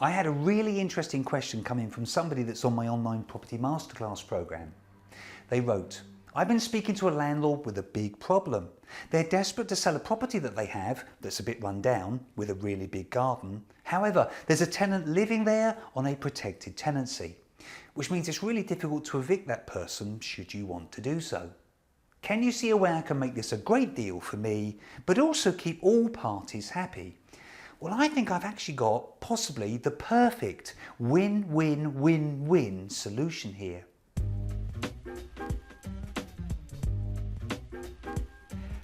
I had a really interesting question come in from somebody that's on my online property masterclass program. They wrote, I've been speaking to a landlord with a big problem. They're desperate to sell a property that they have that's a bit run down with a really big garden. However, there's a tenant living there on a protected tenancy, which means it's really difficult to evict that person should you want to do so. Can you see a way I can make this a great deal for me, but also keep all parties happy? Well, I think I've actually got possibly the perfect win-win-win-win solution here.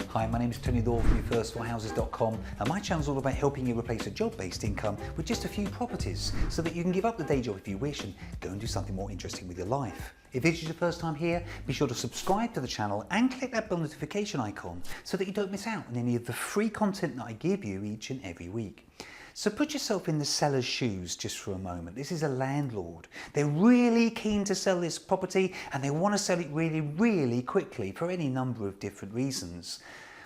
Hi, my name is Tony Law from FirstFloorHouses.com, and my channel is all about helping you replace a job-based income with just a few properties so that you can give up the day job if you wish and go and do something more interesting with your life. If this is your first time here, be sure to subscribe to the channel and click that bell notification icon so that you don't miss out on any of the free content that I give you each and every week. So put yourself in the seller's shoes just for a moment. This is a landlord. They're really keen to sell this property and they want to sell it really, really quickly for any number of different reasons.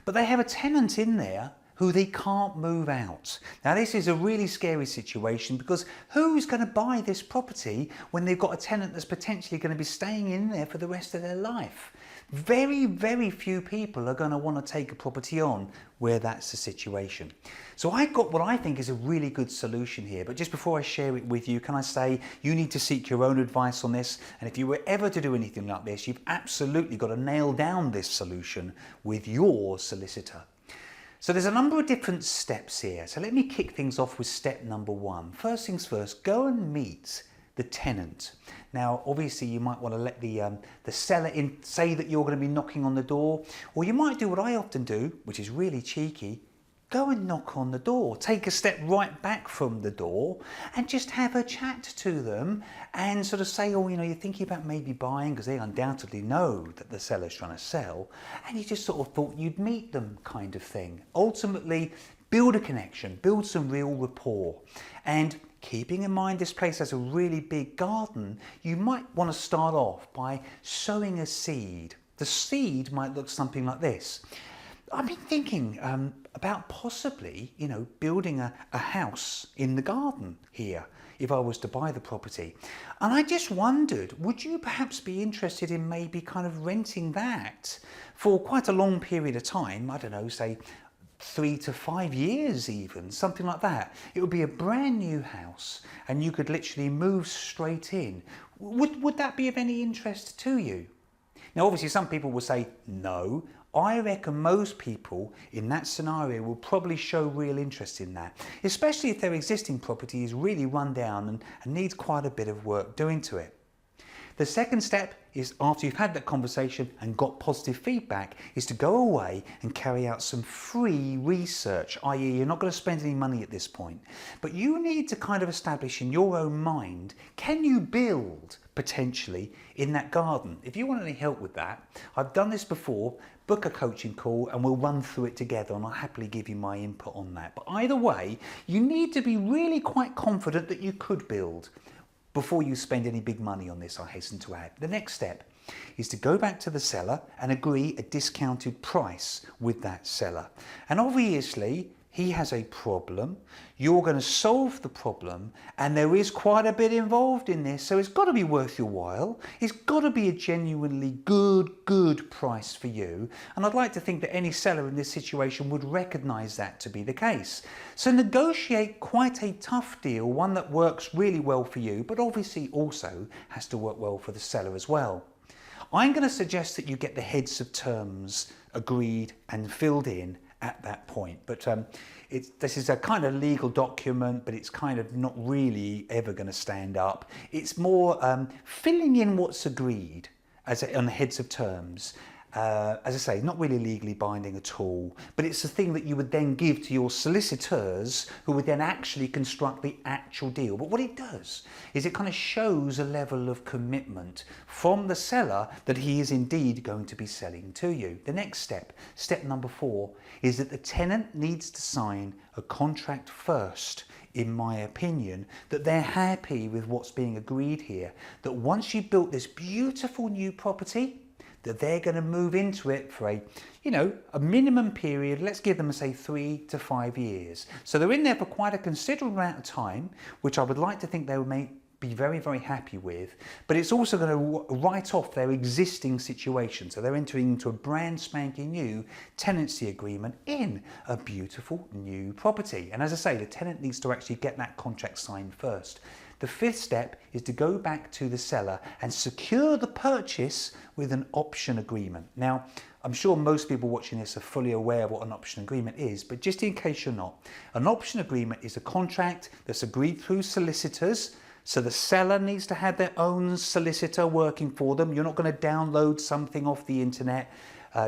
But they have a tenant in there who they can't move out. Now this is a really scary situation because who's going to buy this property when they've got a tenant that's potentially going to be staying in there for the rest of their life? Very, very few people are going to want to take a property on where that's the situation. So I've got what I think is a really good solution here, but just before I share it with you, can I say you need to seek your own advice on this, and if you were ever to do anything like this, you've absolutely got to nail down this solution with your solicitor. So there's a number of different steps here. So let me kick things off with step number one. First things first, go and meet the tenant. Now obviously you might want to let the seller in, say that you're going to be knocking on the door, or you might do what I often do, which is really cheeky. Go and knock on the door, take a step right back from the door and just have a chat to them and sort of say, oh, you know, you're thinking about maybe buying, because they undoubtedly know that the seller's trying to sell, and you just sort of thought you'd meet them, kind of thing. Ultimately, build a connection, build some real rapport. And keeping in mind this place has a really big garden, you might want to start off by sowing a seed. The seed might look something like this. I've been thinking about possibly, you know, building a house in the garden here if I was to buy the property. And I just wondered, would you perhaps be interested in maybe kind of renting that for quite a long period of time? I don't know, say 3 to 5 years even, something like that. It would be a brand new house and you could literally move straight in. Would that be of any interest to you? Now obviously some people will say no. I reckon most people in that scenario will probably show real interest in that, especially if their existing property is really run down and needs quite a bit of work doing to it. The second step is, after you've had that conversation and got positive feedback, is to go away and carry out some free research, i.e. you're not going to spend any money at this point, but you need to kind of establish in your own mind, can you build potentially in that garden? If you want any help with that, I've done this before, book a coaching call and we'll run through it together and I'll happily give you my input on that. But either way, you need to be really quite confident that you could build before you spend any big money on this, I hasten to add. The next step is to go back to the seller and agree a discounted price with that seller. And obviously, he has a problem, you're going to solve the problem, and there is quite a bit involved in this, so it's got to be worth your while. It's got to be a genuinely good price for you, and I'd like to think that any seller in this situation would recognise that to be the case. So negotiate quite a tough deal, one that works really well for you, but obviously also has to work well for the seller as well. I'm going to suggest that you get the heads of terms agreed and filled in at that point, but this is a kind of legal document, but it's kind of not really ever going to stand up. It's more filling in what's agreed on the heads of terms. As I say, not really legally binding at all, but it's a thing that you would then give to your solicitors who would then actually construct the actual deal. But what it does is it kind of shows a level of commitment from the seller that he is indeed going to be selling to you. The next step, step number 4, is that the tenant needs to sign a contract first, in my opinion, that they're happy with what's being agreed here, that once you've built this beautiful new property, that they're going to move into it for a minimum period. Let's give them, say, 3 to 5 years. So they're in there for quite a considerable amount of time, which I would like to think they would be very, very happy with, but it's also going to write off their existing situation. So they're entering into a brand spanking new tenancy agreement in a beautiful new property. And as I say, the tenant needs to actually get that contract signed first. The fifth step is to go back to the seller and secure the purchase with an option agreement. Now, I'm sure most people watching this are fully aware of what an option agreement is, but just in case you're not, an option agreement is a contract that's agreed through solicitors. So the seller needs to have their own solicitor working for them. You're not going to download something off the internet.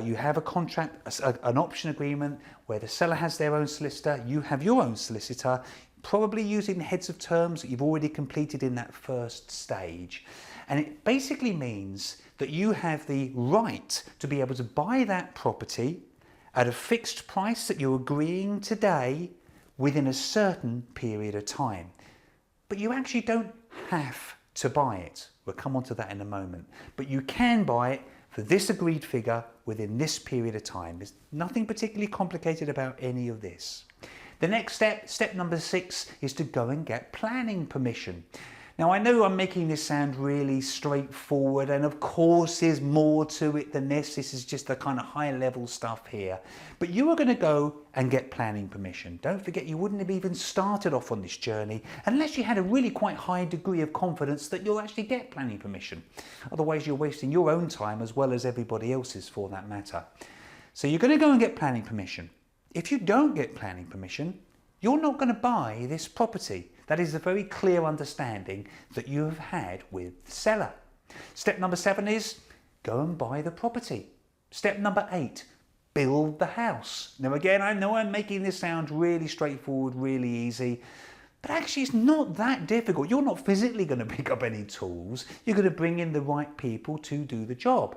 You have a contract, an option agreement where the seller has their own solicitor, you have your own solicitor, probably using the heads of terms that you've already completed in that first stage. And it basically means that you have the right to be able to buy that property at a fixed price that you're agreeing today within a certain period of time. But you actually don't have to buy it. We'll come on to that in a moment. But you can buy it for this agreed figure within this period of time. There's nothing particularly complicated about any of this. The next step number 6, is to go and get planning permission. Now, I know I'm making this sound really straightforward, and of course there's more to it than this. This is just the kind of high level stuff here. But you are going to go and get planning permission. Don't forget, you wouldn't have even started off on this journey unless you had a really quite high degree of confidence that you'll actually get planning permission. Otherwise, you're wasting your own time as well as everybody else's for that matter. So you're going to go and get planning permission. If you don't get planning permission, you're not going to buy this property. That is a very clear understanding that you have had with the seller. Step number 7 is go and buy the property. Step number 8, build the house. Now again, I know I'm making this sound really straightforward, really easy, but actually it's not that difficult. You're not physically going to pick up any tools. You're going to bring in the right people to do the job.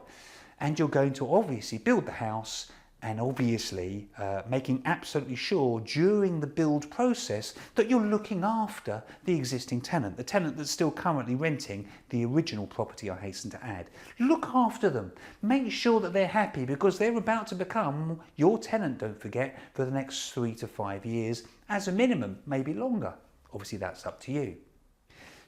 And you're going to obviously build the house, and obviously making absolutely sure during the build process that you're looking after the existing tenant, the tenant that's still currently renting the original property, I hasten to add. Look after them. Make sure that they're happy, because they're about to become your tenant, don't forget, for the next 3 to 5 years as a minimum, maybe longer. Obviously that's up to you.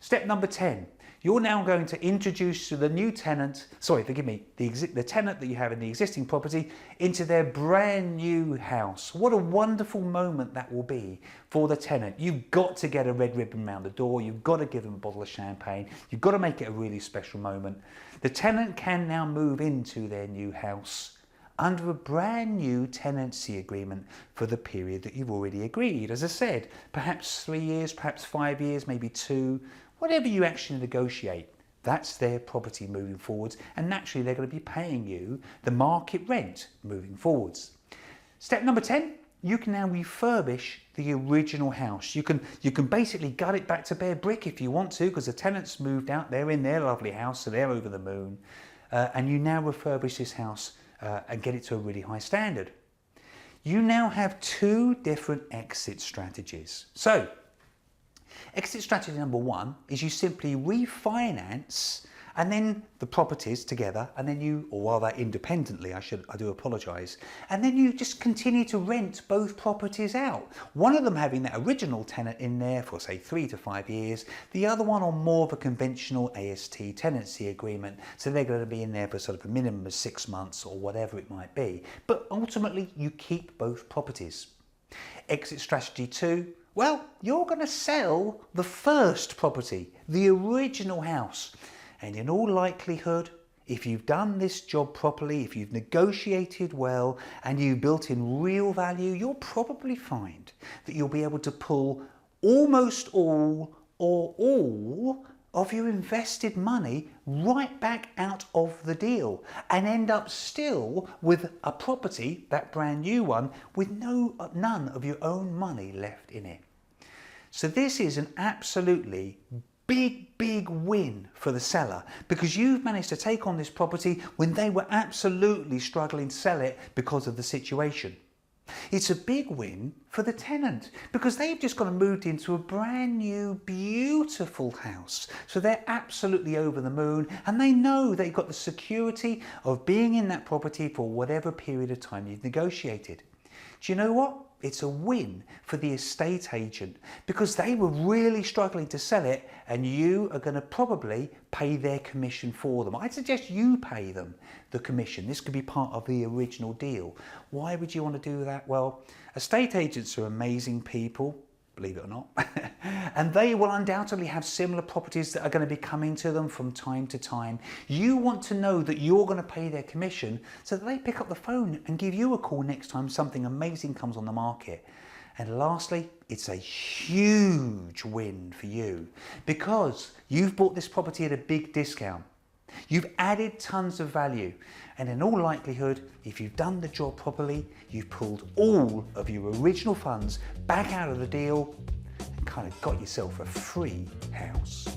Step number 10. You're now going to introduce the new tenant, the tenant that you have in the existing property into their brand new house. What a wonderful moment that will be for the tenant. You've got to get a red ribbon around the door. You've got to give them a bottle of champagne. You've got to make it a really special moment. The tenant can now move into their new house under a brand new tenancy agreement for the period that you've already agreed. As I said, perhaps 3 years, perhaps 5 years, maybe 2, whatever you actually negotiate. That's their property moving forwards, and naturally they're going to be paying you the market rent moving forwards. Step number 10, you can now refurbish the original house. You can basically gut it back to bare brick if you want to, because the tenants moved out, they're in their lovely house, so they're over the moon, and you now refurbish this house and get it to a really high standard. You now have 2 different exit strategies. So, exit strategy number 1 is you simply refinance and then the properties together, and then you, or rather independently, I do apologise, and then you just continue to rent both properties out. One of them having that original tenant in there for say 3 to 5 years, the other one on more of a conventional AST tenancy agreement, so they're going to be in there for sort of a minimum of 6 months or whatever it might be. But ultimately you keep both properties. Exit strategy 2, well, you're going to sell the first property, the original house. And in all likelihood, if you've done this job properly, if you've negotiated well, and you've built in real value, you'll probably find that you'll be able to pull almost all or all of your invested money right back out of the deal and end up still with a property, that brand new one, with none of your own money left in it. So this is an absolutely big win for the seller, because you've managed to take on this property when they were absolutely struggling to sell it because of the situation. It's a big win for the tenant because they've just gone and moved into a brand new, beautiful house. So they're absolutely over the moon and they know they've got the security of being in that property for whatever period of time you've negotiated. Do you know what? It's a win for the estate agent because they were really struggling to sell it and you are going to probably pay their commission for them. I'd suggest you pay them the commission. This could be part of the original deal. Why would you want to do that? Well, estate agents are amazing people, believe it or not, and they will undoubtedly have similar properties that are going to be coming to them from time to time. You want to know that you're going to pay their commission so that they pick up the phone and give you a call next time something amazing comes on the market. And lastly, it's a huge win for you because you've bought this property at a big discount. You've added tons of value, and in all likelihood, if you've done the job properly, you've pulled all of your original funds back out of the deal and kind of got yourself a free house.